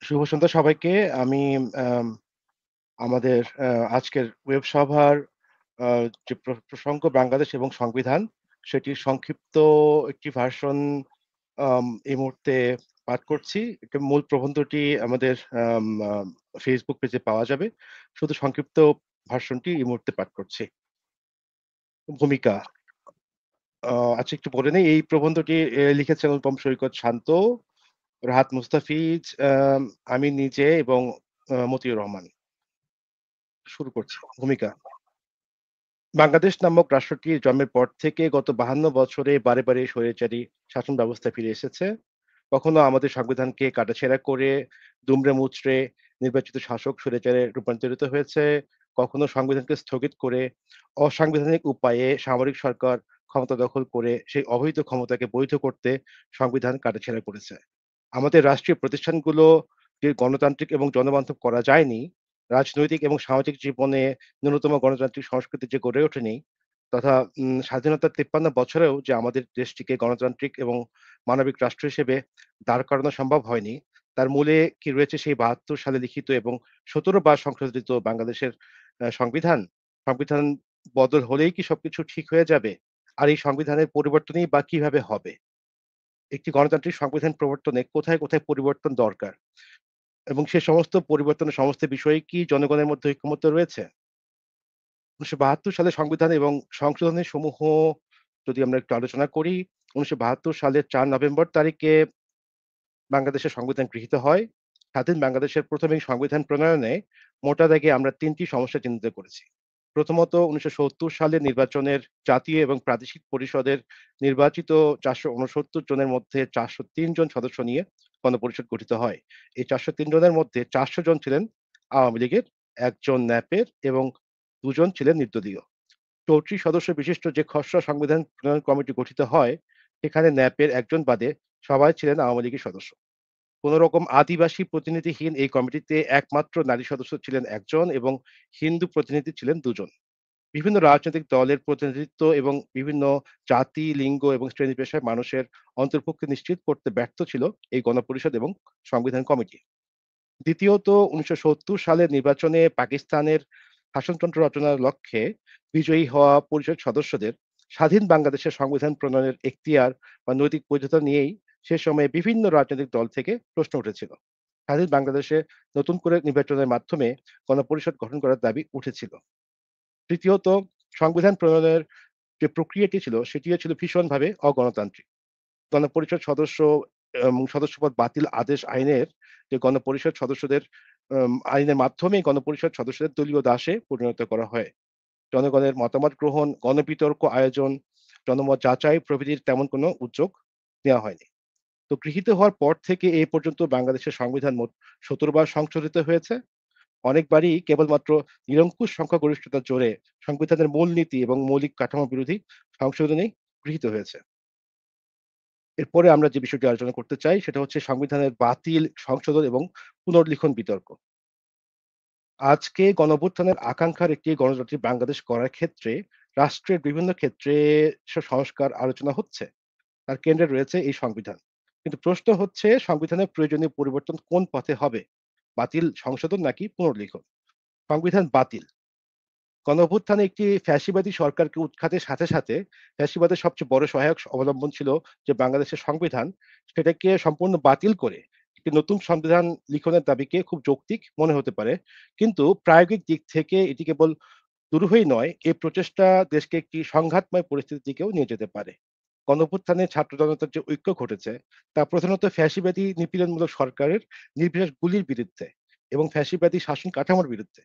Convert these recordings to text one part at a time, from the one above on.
শুভ সন্ধ্যা সবাইকে। আমি আম আমাদের আজকের ওয়েব সভার আ যে প্রসঙ্গ বাংলাদেশ এবং সংবিধান, সেটির সংক্ষিপ্ত একটি ভার্সন এই মুহূর্তে পাঠ করছি। এটা মূল প্রবন্ধটি আমাদের আম আ ফেসবুক পেজে পাওয়া যাবে। শুধু সংক্ষিপ্ত ভার্সনটি এই মুহূর্তে পাঠ করছি। ভূমিকা আচ্ছা একটু বলে নেই এই প্রবন্ধটি লিখেছেন অনুপম সৈকত শান্ত, রাহাত মুস্তাফিজ, আমি নিজে এবং মতিউর রহমান। শুরু করছি। ভূমিকা। বাংলাদেশ নামক রাষ্ট্রটির জন্মের পর থেকে গত ৫২ বছরে বারে, বারে স্বৈরাচারী শাসন ব্যবস্থা ফিরে এসেছে। কখনো আমাদের সংবিধানকে কাটাছেঁড়া করে দুমড়ে মুচড়ে নির্বাচিত শাসক স্বৈরাচারে রূপান্তরিত হয়েছে। কখনো সংবিধানকে স্থগিত করে অসাংবিধানিক উপায়ে সামরিক সরকার ক্ষমতা দখল করে সেই অবৈধ ক্ষমতাকে বৈধ করতে সংবিধান কাটাছেঁড়া করেছে। আমাদের রাষ্ট্রীয় প্রতিষ্ঠানগুলো যে গণতান্ত্রিক এবং জনবান্ধব করা যায়নি, রাজনৈতিক এবং সামাজিক জীবনে ন্যূনতম গণতান্ত্রিক সংস্কৃতি যে গড়ে ওঠেনি, তথা স্বাধীনতার ৫৩ বছরেও যে আমাদের দেশটিকে গণতান্ত্রিক এবং মানবিক রাষ্ট্র হিসেবে দাঁড় করানো সম্ভব হয়নি, তার মূলে কি রয়েছে সেই ৭২ সালে লিখিত এবং ১৭ বার সংশোধিত বাংলাদেশের সংবিধান? সংবিধান বদল হলেই কি সবকিছু ঠিক হয়ে যাবে? আর এই সংবিধানের পরিবর্তনই বা কিভাবে হবে? একটি গণতান্ত্রিক সংবিধান প্রবর্তনে কোথায়, কোথায় পরিবর্তন দরকার? এবং সে সমস্ত পরিবর্তনের সমস্ত বিষয়ে কি জনগণের মধ্যে ঐকমত্য রয়েছে? ১৯৭২ সালের সংবিধান এবং সংশোধনী সমূহ যদি আমরা একটু আলোচনা করি, ১৯৭২ সালের ৪ নভেম্বর তারিখে বাংলাদেশের সংবিধান গৃহীত হয়। স্বাধীন বাংলাদেশের ১ম এই সংবিধান প্রণয়নে মোটা দাগে আমরা ৩ টি সমস্যা চিহ্নিত করেছি। প্রথমত ১৯৭০ সালের নির্বাচনের জাতীয় এবং প্রাদেশিক পরিষদের নির্বাচিত ৪৬৯ জনের মধ্যে ৪০৩ জন সদস্য নিয়ে গণপরিষদ গঠিত হয়। এই ৪০৩ জনের মধ্যে ৪০০ জন ছিলেন আওয়ামী লীগের, ১ জন ন্যাপের এবং ২ জন ছিলেন নির্দলীয়। ৩৪ সদস্য বিশিষ্ট যে খসড়া সংবিধান প্রণয়ন কমিটি গঠিত হয়, সেখানে ন্যাপের ১ জন বাদে সবাই ছিলেন আওয়ামী লীগের সদস্য। কোন রকম আদিবাসী প্রতিনিধিহীন এই কমিটিতে একমাত্র নারী সদস্য ছিলেন ১ জন এবং হিন্দু প্রতিনিধি ছিলেন ২ জন। বিভিন্ন রাজনৈতিক দলের প্রতিনিধিত্ব এবং বিভিন্ন জাতি, লিঙ্গ এবং শ্রেণী-পেশার মানুষের অন্তর্ভুক্তি নিশ্চিত করতে ব্যর্থ ছিল এই গণপরিষদ এবং সংবিধান কমিটি। দ্বিতীয়ত ১৯৭০ সালের নির্বাচনে পাকিস্তানের শাসনতন্ত্র রচনার লক্ষ্যে বিজয়ী হওয়া পরিষদ সদস্যদের স্বাধীন বাংলাদেশের সংবিধান প্রণয়নের এখতিয়ার বা নৈতিক বৈধতা নিয়েই সে সময়ে বিভিন্ন রাজনৈতিক দল থেকে প্রশ্ন উঠেছিল। স্বাধীন বাংলাদেশে নতুন করে নির্বাচনের মাধ্যমে গণপরিষদ গঠন করার দাবি উঠেছিল। তৃতীয়ত সংবিধান প্রণয়নের যে প্রক্রিয়াটি ছিল সেটিও ছিল ভীষণভাবে অগণতান্ত্রিক। গণপরিষদ সদস্য সদস্যপদ বাতিল আদেশ আইনের যে গণপরিষদ সদস্যদের আইনের মাধ্যমে গণপরিষদ সদস্যদের দলীয় দাসে পরিণত করা হয়। জনগণের মতামত গ্রহণ, গণবিতর্ক আয়োজন, জনমত যাচাই প্রভৃতির তেমন কোনো উদ্যোগ নেওয়া হয়নি। তো গৃহীত হওয়ার পর থেকে এ পর্যন্ত বাংলাদেশের সংবিধান মোট ১৭ বার সংশোধিত হয়েছে। অনেকবারই কেবলমাত্র নিরঙ্কুশ সংখ্যাগরিষ্ঠতার জোরে সংবিধানের মূলনীতি এবং মৌলিক কাঠামো বিরোধী সংশোধনী গৃহীত হয়েছে। এরপরে আমরা যে বিষয়টি আলোচনা করতে চাই সেটা হচ্ছে সংবিধানের বাতিল, সংশোধন এবং পুনর্লিখন বিতর্ক। আজকে গণঅভ্যুত্থানের আকাঙ্ক্ষার একটি গণতান্ত্রিক বাংলাদেশ গড়ার ক্ষেত্রে রাষ্ট্রের বিভিন্ন ক্ষেত্রে সংস্কার আলোচনা হচ্ছে। তার কেন্দ্রে রয়েছে এই সংবিধান। কিন্তু প্রশ্ন হচ্ছে সংবিধানের প্রয়োজনীয় পরিবর্তন কোন পথে হবে? বাতিল, সংশোধন নাকি পুনর্লিখন? সংবিধান বাতিল। গণঅভ্যুত্থানে একটি ফ্যাসিবাদী সরকারকে উৎখাতের সাথে, সাথে ফ্যাসিবাদের সবচেয়ে বড় সহায়ক অবলম্বন ছিল যে বাংলাদেশের সংবিধান, সেটাকে সম্পূর্ণ বাতিল করে একটি নতুন সংবিধান লিখনের দাবিকে খুব যৌক্তিক মনে হতে পারে। কিন্তু প্রায়োগিক দিক থেকে এটি কেবল দুরূহই নয়, এই প্রচেষ্টা দেশকে একটি সংঘাতময় পরিস্থিতির দিকেও নিয়ে যেতে পারে। গণঅভ্যুত্থানে ছাত্র জনতার যে ঐক্য ঘটেছে, তা প্রধানত ফ্যাসিবাদী নিপীড়নমূলক সরকারের নির্বিচার গুলির বিরুদ্ধে এবং ফ্যাসিবাদী শাসন কাঠামোর বিরুদ্ধে।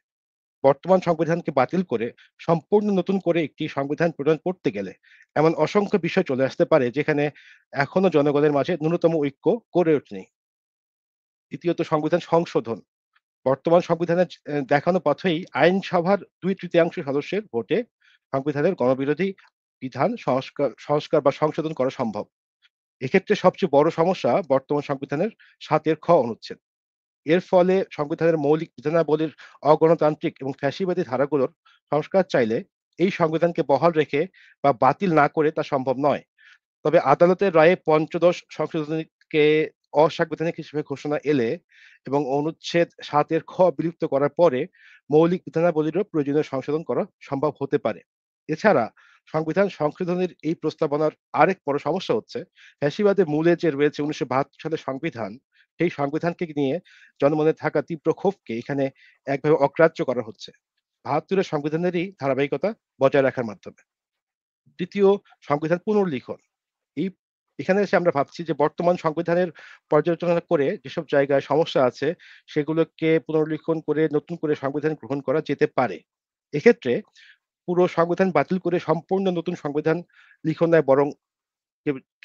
বর্তমান সংবিধানকে বাতিল করে সম্পূর্ণ নতুন করে একটি সংবিধান প্রণয়ন করতে গেলে এমন অসংখ্য বিষয় চলে আসতে পারে যেখানে এখনো জনগণের মাঝে ন্যূনতম ঐক্য গড়ে ওঠেনি। দ্বিতীয়ত সংবিধান সংশোধন। বর্তমান সংবিধানের দেখানো পথেই আইনসভার ২/৩ সদস্যের ভোটে সংবিধানের গণবিরোধী বিধান সংস্কার বা সংশোধন করা সম্ভব। এক্ষেত্রে সবচেয়ে বড় সমস্যা বর্তমান সংবিধানের ৭ এর খ অনুচ্ছেদ। এর ফলে সংবিধানের মৌলিক বিধানাবলীর অগণতান্ত্রিক এবং ফ্যাসিবাদী ধারাগুলোর সংস্কার চাইলে এই সংবিধানকে বহাল রেখে বা বাতিল না করে তা সম্ভব নয়। তবে আদালতের রায়ে পঞ্চদশ সংশোধনীকে অসাংবিধানিক হিসেবে ঘোষণা এলে এবং অনুচ্ছেদ ৭ এর খ বিলুপ্ত করার পরে মৌলিক বিধানাবলীরও প্রয়োজনীয় সংশোধন করা সম্ভব হতে পারে। এছাড়া সংবিধান সংশোধনের এই প্রস্তাবনার আরেক বড় সমস্যা হচ্ছে ফ্যাসিবাদের মূলে যে রয়েছে ১৯৭২ সালের সংবিধান, সেই সংবিধানকে নিয়ে জনমনে থাকা তীব্র ক্ষোভকে এখানে একভাবে অগ্রাহ্য করা হচ্ছে। ৭২ এর সংবিধানেরই ধারাবাহিকতা বজায় রাখার মাধ্যমে। দ্বিতীয়, সংবিধান পুনর্লিখন। এই এখানে এসে আমরা ভাবছি যে বর্তমান সংবিধানের পর্যালোচনা করে যেসব জায়গায় সমস্যা আছে সেগুলোকে পুনর্লিখন করে নতুন করে সংবিধান গ্রহণ করা যেতে পারে। এক্ষেত্রে পুরো সংবিধান বাতিল করে সম্পূর্ণ নতুন সংবিধান লিখন নয় বরং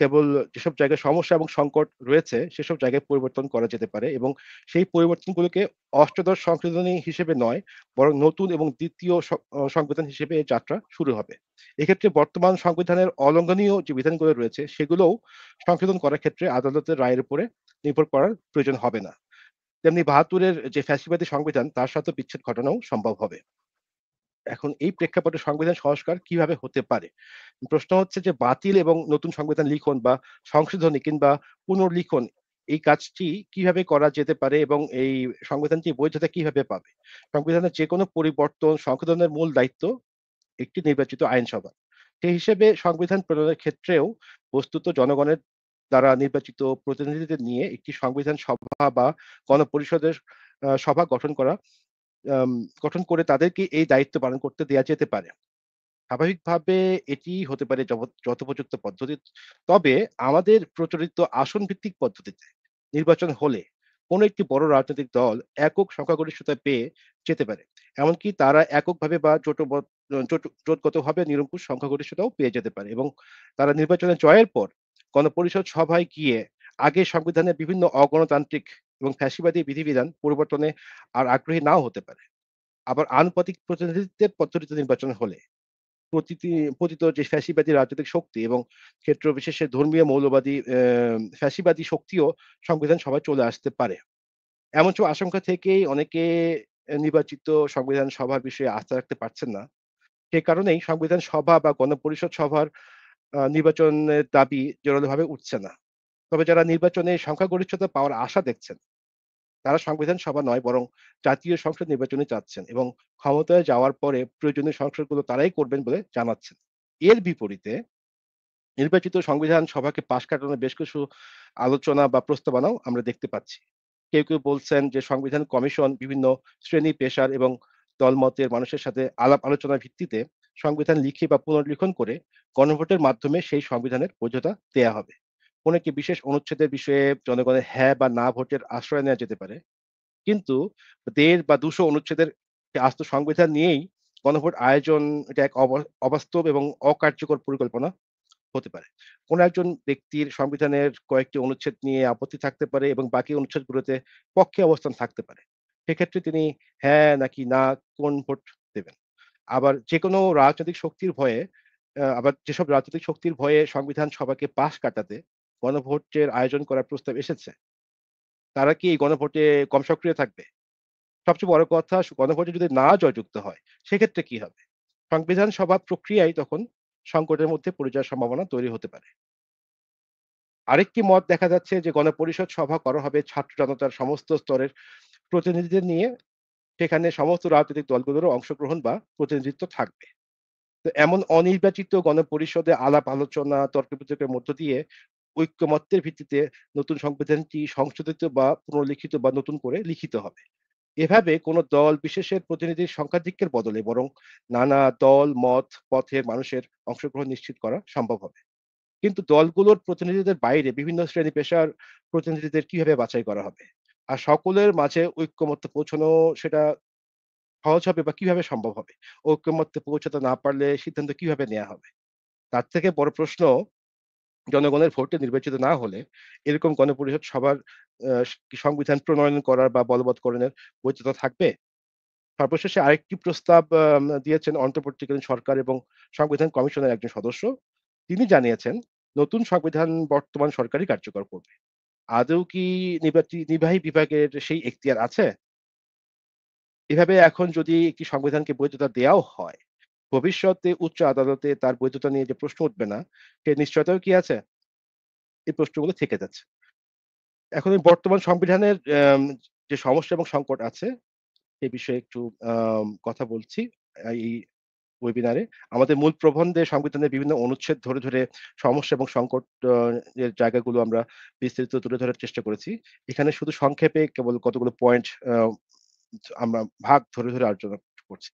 কেবল যেসব জায়গায় সমস্যা এবং সংকট রয়েছে সেসব জায়গায় পরিবর্তন করা যেতে পারে এবং সেই পরিবর্তনগুলোকে অষ্টাদশ সংশোধনী হিসেবে নয় বরং নতুন এবং ২য় সংবিধান হিসেবে এর যাত্রা শুরু হবে। এক্ষেত্রে বর্তমান সংবিধানের অলঙ্ঘনীয় যে বিধানগুলো রয়েছে সেগুলোও সংশোধন করার ক্ষেত্রে আদালতের রায়ের উপরে নির্ভর করার প্রয়োজন হবে না। তেমনি ৭২ এর যে ফ্যাসিবাদী সংবিধান তার সাথে বিচ্ছেদ ঘটানোও সম্ভব হবে। এখন এই প্রেক্ষাপটে সংবিধান সংস্কার কিভাবে হতে পারে? প্রশ্ন হচ্ছে যে বাতিল এবং নতুন সংবিধান লিখন বা সংশোধনী কিংবা পুনর্লিখন এই কাজটি কিভাবে করা যেতে পারে এবং এই সংবিধানটি বৈধতা কিভাবে পাবে? সংবিধানের যেকোনো পরিবর্তন সংশোধনের মূল দায়িত্ব একটি নির্বাচিত আইনসভা। সেই হিসেবে সংবিধান প্রণয়নের ক্ষেত্রেও বস্তুত জনগণের দ্বারা নির্বাচিত প্রতিনিধিদের নিয়ে একটি সংবিধান সভা বা গণপরিষদের সভা আম গঠন করে তাদেরকে এই দায়িত্ব পালন করতে দেয়া যেতে পারে। স্বাভাবিকভাবে এটি হতে পারে যথোপযুক্ত পদ্ধতি। তবে আমাদের প্রচলিত আসন ভিত্তিক পদ্ধতিতে নির্বাচন হলে কোনো একটি বড় রাজনৈতিক দল একক সংখ্যাগরিষ্ঠতা পেয়ে যেতে পারে। এমনকি তারা এককভাবে বা জোটগতভাবে নিরঙ্কুশ সংখ্যাগরিষ্ঠতাও পেয়ে যেতে পারে এবং তারা নির্বাচনে জয়ের পর গণপরিষদ সভায় গিয়ে আগে সংবিধানের বিভিন্ন অগণতান্ত্রিক এবং ফ্যাসিবাদী বিধিবিধান পরিবর্তনে আর আগ্রহী নাও হতে পারে। আবার আনুপাতিক প্রতিনিধিত্বের পদ্ধতিতে নির্বাচন হলে প্রতিটি পতিত যে ফ্যাসিবাদী রাজনৈতিক শক্তি এবং ক্ষেত্র বিশেষে ধর্মীয় মৌলবাদী ফ্যাসিবাদী শক্তিও সংবিধান সভায় চলে আসতে পারে। এমন আশঙ্কা থেকেই অনেকে নির্বাচিত সংবিধান সভার বিষয়ে আস্থা রাখতে পারছেন না। সে কারণেই সংবিধান সভা বা গণপরিষদ সভার নির্বাচনের দাবি জোরালোভাবে উঠছে না। তবে যারা নির্বাচনে সংখ্যাগরিষ্ঠতা পাওয়ার আশা দেখছেন তারা সংবিধান সভা নয় বরং জাতীয় সংসদ নির্বাচনই চাচ্ছেন এবং ক্ষমতায় যাওয়ার পরে প্রয়োজনীয় সংস্কারগুলো তারাই করবেন বলে জানাচ্ছেন। এর বিপরীতে নির্বাচিত সংবিধান সভাকে পাশ কাটানোর বেশ কিছু আলোচনা বা প্রস্তাবনাও আমরা দেখতে পাচ্ছি। কেউ বলছেন যে সংবিধান কমিশন বিভিন্ন শ্রেণী পেশার এবং দলমতের মানুষের সাথে আলাপ আলোচনার ভিত্তিতে সংবিধান লিখে বা পুনর্লিখন করে গণভোটের মাধ্যমে সেই সংবিধানের বৈধতা দেয়া হবে। কোনো একটি বিশেষ অনুচ্ছেদের বিষয়ে জনগণের হ্যাঁ বা না ভোটের আশ্রয় নেওয়া যেতে পারে। কিন্তু ১.৫ বা ২০০ অনুচ্ছেদের আস্ত সংবিধান নিয়েই গণভোট আয়োজন এটা এক অবাস্তব এবং অকার্যকর পরিকল্পনা হতে পারে। কোন একজন ব্যক্তির সংবিধানের কয়েকটি অনুচ্ছেদ নিয়ে আপত্তি থাকতে পারে এবং বাকি অনুচ্ছেদগুলোতে পক্ষে অবস্থান থাকতে পারে। সেক্ষেত্রে তিনি হ্যাঁ নাকি না কোন ভোট দেবেন। আবার যেকোনো রাজনৈতিক শক্তির ভয়ে আবার যেসব রাজনৈতিক শক্তির ভয়ে সংবিধান সভাকে পাশ কাটাতে গণভোটের আয়োজন করার প্রস্তাব এসেছে, তারা কি এই গণভোটে কম সক্রিয় থাকবে? সবচেয়ে বড় কথা গণভোটে যদি না জয়যুক্ত হয়, সেক্ষেত্রে কি হবে? সংবিধান সভা প্রক্রিয়াই তখন সংকটের মধ্যে পড়ে যাওয়ার সম্ভাবনা তৈরি হতে পারে। আরেকটি মত দেখা যাচ্ছে যে গণপরিষদ সভা করা হবে ছাত্র জনতার সমস্ত স্তরের প্রতিনিধিদের নিয়ে, সেখানে সমস্ত রাজনৈতিক দলগুলোরও অংশগ্রহণ বা প্রতিনিধিত্ব থাকবে। তো এমন অনির্বাচিত গণপরিষদে আলাপ আলোচনা, তর্ক-বিতর্কের মধ্য দিয়ে ঐক্যমত্যের ভিত্তিতে নতুন সংবিধানটি সংশোধিত বা পুনর্লিখিত বা নতুন করে লিখিত হবে। এভাবে কোনো দল বিশেষের প্রতিনিধির সংখ্যাধিক্যের বদলে বরং নানা দল, মত, পথের মানুষের অংশগ্রহণ নিশ্চিত করা সম্ভব হবে। কিন্তু দলগুলোর প্রতিনিধিদের বাইরে বিভিন্ন শ্রেণী পেশার প্রতিনিধিদের কিভাবে বাছাই করা হবে? আর সকলের মাঝে ঐক্যমত্যে পৌঁছানো সেটা সহজ হবে বা কিভাবে সম্ভব হবে? ঐক্যমত্যে পৌঁছাতে না পারলে সিদ্ধান্ত কিভাবে নেয়া হবে? তার থেকে বড় প্রশ্ন জনগণের ভোটে নির্বাচিত না হলে এরকম গণপরিষদ সভার কি সংবিধান প্রণয়ন করার বা বলবৎকরণের বৈধতা থাকবে? সর্বশেষে আরেকটি প্রস্তাব দিয়েছেন অন্তর্বর্তীকালীন সরকার এবং সংবিধান কমিশনের একজন সদস্য। তিনি জানিয়েছেন, নতুন সংবিধান বর্তমান সরকারই কার্যকর করবে। আদৌ কি নির্বাহী বিভাগের সেই এখতিয়ার আছে? এভাবে এখন যদি একটি সংবিধানকে বৈধতা দেওয়াও হয়, ভবিষ্যতে উচ্চ আদালতে তার বৈধতা নিয়ে যে প্রশ্ন উঠবে না, সে নিশ্চয়তাও কি আছে? এই প্রশ্নগুলো থেকে যাচ্ছে। এখন এই বর্তমান সংবিধানের যে সমস্যা এবং সংকট আছে, সে বিষয়ে একটু কথা বলছি এই ওয়েবিনারে। আমাদের মূল প্রবন্ধে সংবিধানের বিভিন্ন অনুচ্ছেদ ধরে সমস্যা এবং সংকট এর জায়গাগুলো আমরা বিস্তারিত তুলে ধরার চেষ্টা করেছি। এখানে শুধু সংক্ষেপে কেবল কতগুলো পয়েন্ট আমরা ভাগ ধরে আলোচনা করছি।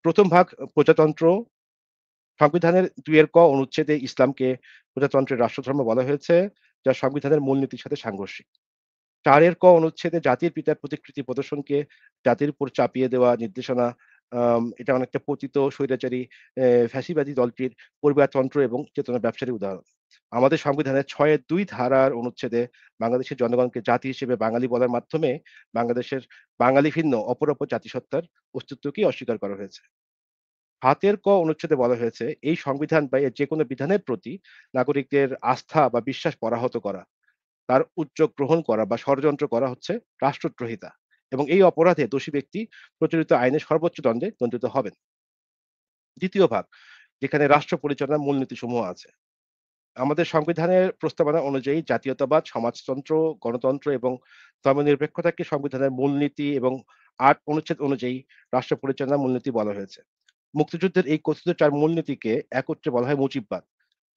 ১ম ভাগ প্রজাতন্ত্র। সংবিধানের ২ এর ক অনুচ্ছেদে ইসলামকে প্রজাতন্ত্রের রাষ্ট্রধর্ম বলা হয়েছে, যা সংবিধানের মূলনীতির সাথে সাংঘর্ষিক। ৪ এর ক অনুচ্ছেদে জাতির পিতার প্রতিকৃতি প্রদর্শনকে জাতির উপর চাপিয়ে দেওয়া নির্দেশনা, এটা অনেকটা পতিত স্বৈরাচারী ফ্যাসিবাদী দলটির পরিবারতন্ত্র এবং চেতনা ব্যবসারই উদাহরণ। আমাদের সংবিধানের ৬ এর ২ ধারার অনুচ্ছেদে বাংলাদেশের জনগণকে জাতি হিসেবে বাঙালি বলার মাধ্যমে বাংলাদেশের বাঙালি ভিন্ন অপর জাতিসত্তার অস্তিত্বকেই অস্বীকার করা হয়েছে। ৭ এর ক অনুচ্ছেদে বলা হয়েছে, এই সংবিধান বা এর যেকোনো বিধানের প্রতি নাগরিকদের আস্থা বা বিশ্বাস পরাহত করা, তার উদ্যোগ গ্রহণ করা বা ষড়যন্ত্র করা হচ্ছে রাষ্ট্রদ্রোহিতা এবং এই অপরাধে দোষী ব্যক্তি প্রচলিত আইনের সর্বোচ্চ দণ্ডে দণ্ডিত হবেন। ২য় ভাগ, যেখানে রাষ্ট্র পরিচালনার মূলনীতিসমূহ আছে। আমাদের সংবিধানের প্রস্তাবনা অনুযায়ী জাতীয়তাবাদ, সমাজতন্ত্র, গণতন্ত্র এবং ধর্মনিরপেক্ষতাকে সংবিধানের মূলনীতি এবং ৮ অনুচ্ছেদ অনুযায়ী রাষ্ট্র পরিচালনার মূলনীতি বলা হয়েছে। মুক্তিযুদ্ধের এই কথিত ৪ মূলনীতিকে একত্রে বলা হয় মুজিববাদ,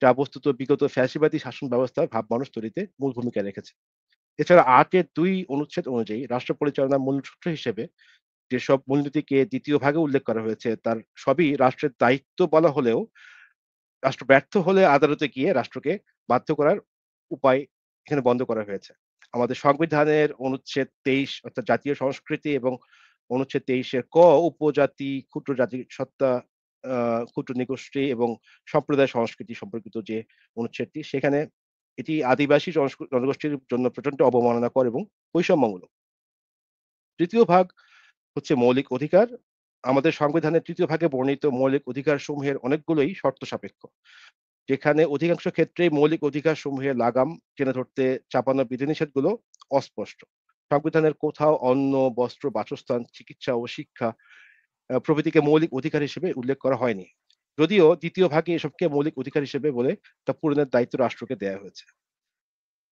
যা বস্তুত বিগত ফ্যাসিবাদী শাসন ব্যবস্থার ভাবমানস তৈরিতে মূল ভূমিকা রেখেছে। এছাড়া ৮ এর ২ অনুচ্ছেদ অনুযায়ী রাষ্ট্র পরিচালনার মূল সূত্র হিসেবে যেসব মূলনীতিকে ২য় ভাগে উল্লেখ করা হয়েছে, তার সবই রাষ্ট্রের দায়িত্ব বলা হলেও রাষ্ট্র ব্যর্থ হলে আদালতে গিয়ে রাষ্ট্রকে বাধ্য করার উপায় এখানে বন্ধ করা হয়েছে। আমাদের সংবিধানের অনুচ্ছেদ ২৩ অর্থাৎ জাতীয় সংস্কৃতি এবং অনুচ্ছেদ ২৩ এর ক উপজাতি, ক্ষুদ্র জাতিসত্তা, আ ক্ষুদ্র নৃগোষ্ঠী এবং সম্প্রদায় সংস্কৃতি সম্পর্কিত যে অনুচ্ছেদটি, সেখানে এটি আদিবাসী জনগোষ্ঠীর জন্য প্রচন্ড অবমাননাকর এবং বৈষম্যমূলক। ৩য় ভাগ হচ্ছে মৌলিক অধিকার। আমাদের সংবিধানের ৩য় ভাগে বর্ণিত মৌলিক অধিকারসমূহের অনেকগুলোই শর্ত সাপেক্ষ। যেখানে অধিকাংশ ক্ষেত্রেই মৌলিক অধিকারসমূহের লাগাম টেনে ধরতে চাপানো বিধিনিষেধগুলো অস্পষ্ট। সংবিধানের কোথাও অন্ন, বস্ত্র, বাসস্থান, চিকিৎসা ও শিক্ষা প্রভৃতিকে মৌলিক অধিকার হিসেবে উল্লেখ করা হয়নি। যদিও ২য় ভাগে এসবকে মৌলিক অধিকার হিসেবে বলে তা পূরণের দায়িত্ব রাষ্ট্রকে দেয়া হয়েছে।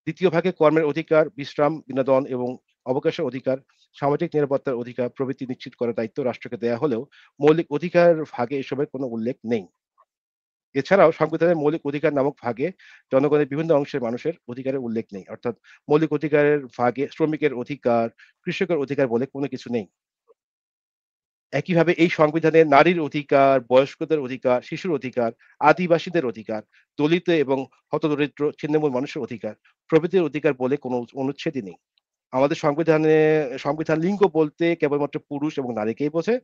২য় ভাগে কর্মের অধিকার, বিশ্রাম, বিনোদন এবং অবকাশের অধিকার, সামাজিক নিরাপত্তার অধিকার প্রভৃতি নিশ্চিত করার দায়িত্ব রাষ্ট্রকে দেয়া হলেও মৌলিক অধিকার ভাগে এসবের কোনো উল্লেখ নেই। এছাড়াও সংবিধানের মৌলিক অধিকার নামক ভাগে জনগণের বিভিন্ন অংশের মানুষের অধিকারের উল্লেখ নেই। অর্থাৎ মৌলিক অধিকারের ভাগে শ্রমিকের অধিকার, কৃষকের অধিকার বলে কোনো কিছু নেই। একইভাবে এই সংবিধানে নারীর অধিকার, বয়স্কদের অধিকার, শিশুর অধিকার, আদিবাসীদের অধিকার, দলিত এবং হতদরিদ্র ছিন্নমূল মানুষের অধিকার প্রভৃতির অধিকার বলে কোনো অনুচ্ছেদই নেই। আমাদের সংবিধান লিঙ্গ বলতে কেবলমাত্র পুরুষ এবং নারীকেই বোঝে।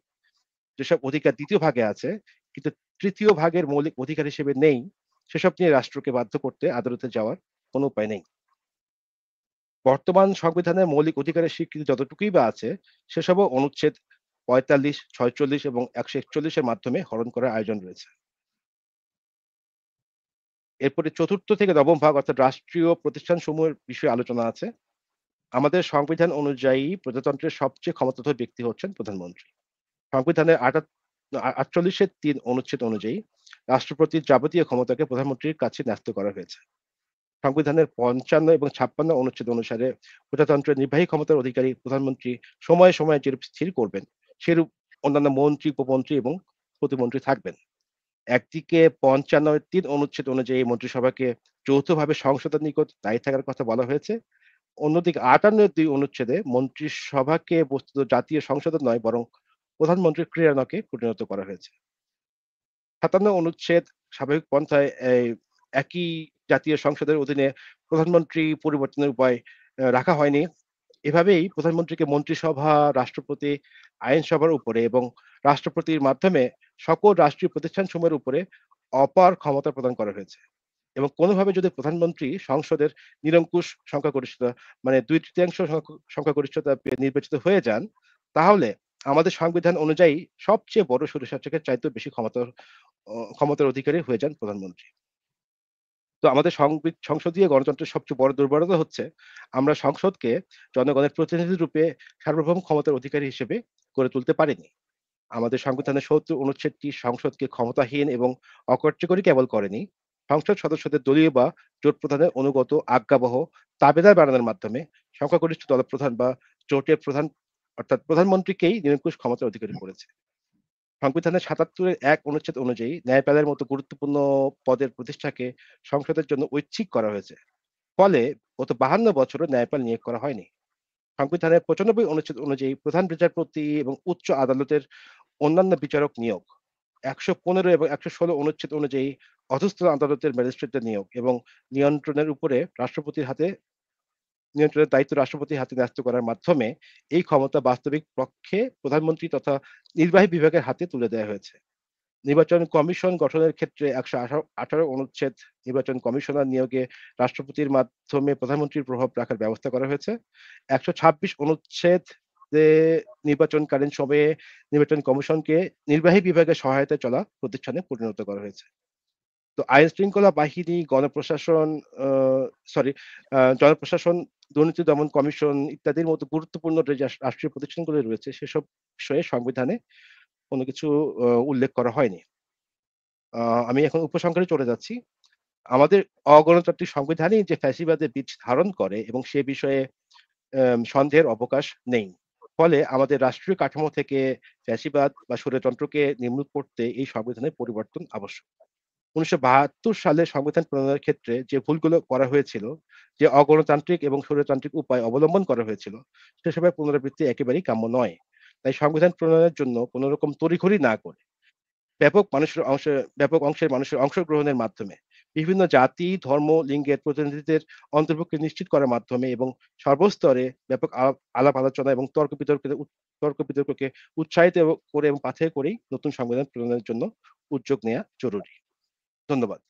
যেসব অধিকার ২য় ভাগে আছে কিন্তু ৩য় ভাগের মৌলিক অধিকার হিসেবে নেই, সেসব নিয়ে রাষ্ট্রকে বাধ্য করতে আদালতে যাওয়ার কোনো উপায় নেই। বর্তমান সংবিধানের মৌলিক অধিকারের স্বীকৃতি যতটুকুই বা আছে, সেসবও অনুচ্ছেদ ৪৫, ৪৬ এবং ১৪১ এর মাধ্যমে হরণ করার আয়োজন রয়েছে। এরপরে ৪র্থ থেকে ৯ম ভাগ অর্থাৎ রাষ্ট্রীয় প্রতিষ্ঠানসমূহের বিষয়ে আলোচনা আছে। আমাদের সংবিধান অনুযায়ী প্রজাতন্ত্রের সবচেয়ে ক্ষমতাধর ব্যক্তি হচ্ছেন প্রধানমন্ত্রী। সংবিধানের ৪৮ এর ৩ অনুচ্ছেদ অনুযায়ী রাষ্ট্রপতির যাবতীয় ক্ষমতাকে প্রধানমন্ত্রীর কাছে ন্যস্ত করা হয়েছে। সংবিধানের ৫৫ এবং ৫৬ অনুচ্ছেদ অনুসারে প্রজাতন্ত্রের নির্বাহী ক্ষমতার অধিকারী প্রধানমন্ত্রী সময়ে যেরূপ স্থির করবেন, সেরূপ অন্যান্য মন্ত্রী, উপমন্ত্রী এবং প্রতিমন্ত্রী থাকবেন। একদিকে ৫৫ এর ৩ অনুচ্ছেদ অনুযায়ী মন্ত্রিসভাকে যৌথভাবে সংসদের নিকট দায়ী থাকার কথা বলা হয়েছে। অন্যদিকে ৫৮ এর ২ অনুচ্ছেদে মন্ত্রিসভাকে বস্তুত জাতীয় সংসদ নয় বরং প্রধানমন্ত্রীর ক্রীড়নকে পরিণত করা হয়েছে। ৫৭ অনুচ্ছেদ স্বাভাবিক পন্থায় একই জাতীয় সংসদের অধীনে প্রধানমন্ত্রী পরিবর্তনের উপায় রাখা হয়নি। এভাবেই প্রধানমন্ত্রীকে মন্ত্রিসভা, রাষ্ট্রপতি, আইনসভার উপরে এবং রাষ্ট্রপতির মাধ্যমে সকল রাষ্ট্রীয় প্রতিষ্ঠানসমূহের উপরে অপার ক্ষমতা প্রদান করা হয়েছে। এবং কোনোভাবে যদি প্রধানমন্ত্রী সংসদের নিরঙ্কুশ সংখ্যাগরিষ্ঠতা মানে ২/৩ সংখ্যাগরিষ্ঠতা পেয়ে নির্বাচিত হয়ে যান, তাহলে আমাদের সংবিধান অনুযায়ী সবচেয়ে বড় স্বৈরশাসকের চাইতেও বেশি ক্ষমতার অধিকারী হয়ে যান প্রধানমন্ত্রী। তো আমাদের সংসদীয় গণতন্ত্রের সবচেয়ে বড় দুর্বলতা হচ্ছে আমরা সংসদকে জনগণের প্রতিনিধি রূপে সার্বভৌম ক্ষমতার অধিকারী হিসেবে গড়ে তুলতে পারিনি। আমাদের সংবিধানের ৭০ অনুচ্ছেদটি সংসদকে ক্ষমতাহীন এবং অকার্যকরী কেবল করেনি, সংসদ সদস্যদের দলীয় বা জোট প্রধানের অনুগত, আজ্ঞাবহ, তাবেদার বানানোর মাধ্যমে সংখ্যাগরিষ্ঠ দলপ্রধান বা জোটের প্রধান অর্থাৎ প্রধানমন্ত্রীকেই নিরঙ্কুশ ক্ষমতার অধিকারী করেছে। সংবিধানের ৭৭ এর ১ অনুচ্ছেদ অনুযায়ী ন্যায়পালের মতো গুরুত্বপূর্ণ পদের প্রতিষ্ঠাকে সংসদের জন্য ঐচ্ছিক করা হয়েছে। ফলে গত ৫২ বছরও ন্যায়পাল নিয়োগ করা হয়নি। সংবিধানের ৯৫ অনুচ্ছেদ অনুযায়ী প্রধান বিচারপতি এবং উচ্চ আদালতের অন্যান্য বিচারক নিয়োগ, ১১৫ এবং ১১৬ অনুচ্ছেদ অনুযায়ী অধস্তন আদালতের ম্যাজিস্ট্রেটদের নিয়োগ এবং নিয়ন্ত্রণের উপরে রাষ্ট্রপতির হাতে নিয়ন্ত্রণের দায়িত্ব রাষ্ট্রপতির হাতে ন্যস্ত করার মাধ্যমে এই ক্ষমতা বাস্তবিক পক্ষে প্রধানমন্ত্রী তথা নির্বাহী বিভাগের হাতে তুলে দেওয়া হয়েছে। নির্বাচন কমিশন গঠনের ক্ষেত্রে ১১৮ অনুচ্ছেদ নির্বাচন কমিশনার নিয়োগে রাষ্ট্রপতির মাধ্যমে প্রধানমন্ত্রীর প্রভাব রাখার ব্যবস্থা করা হয়েছে। ১২৬ অনুচ্ছেদ এ নির্বাচনকালীন সময়ে নির্বাচন কমিশনকে নির্বাহী বিভাগের সহায়তায় চলা প্রতিষ্ঠানে পরিণত করা হয়েছে। তো আইন শৃঙ্খলা বাহিনী, গণপ্রশাসন আ সরি জনপ্রশাসন, দুর্নীতি দমন কমিশন ইত্যাদির মতো গুরুত্বপূর্ণ যে রাষ্ট্রীয় প্রতিষ্ঠানগুলো রয়েছে সেসব বিষয়ে সংবিধানে কোন কিছু উল্লেখ করা হয়নি। আ আমি এখন উপসংহারে চলে যাচ্ছি। আমাদের অগণতান্ত্রিক সংবিধানই যে ফ্যাসিবাদের বীজ ধারণ করে এবং সে বিষয়ে সন্দেহের অবকাশ নেই। ফলে আমাদের রাষ্ট্রীয় কাঠামো থেকে ফ্যাসিবাদ বা স্বৈরতন্ত্রকে নির্মূল করতে এই সংবিধানের পরিবর্তন আবশ্যক। ১৯৭২ সালে সংবিধান প্রণয়নের ক্ষেত্রে যে ভুলগুলো করা হয়েছিল, যে অগণতান্ত্রিক এবং স্বৈরতান্ত্রিক উপায় অবলম্বন করা হয়েছিল, সেসবের পুনরাবৃত্তি একেবারেই কাম্য নয়। তাই সংবিধান প্রণয়নের জন্য কোন রকম তড়িঘড়ি না করে ব্যাপক অংশের মানুষের অংশগ্রহণের মাধ্যমে বিভিন্ন জাতি, ধর্ম, লিঙ্গের প্রতিনিধিদের অন্তর্ভুক্তি নিশ্চিত করার মাধ্যমে এবং সর্বস্তরে ব্যাপক আলাপ আলোচনা এবং তর্ক বিতর্ককে উৎসাহিত করে এবং পাথেয় করেই নতুন সংবিধান প্রণয়নের জন্য উদ্যোগ নেয়া জরুরি। ধন্যবাদ।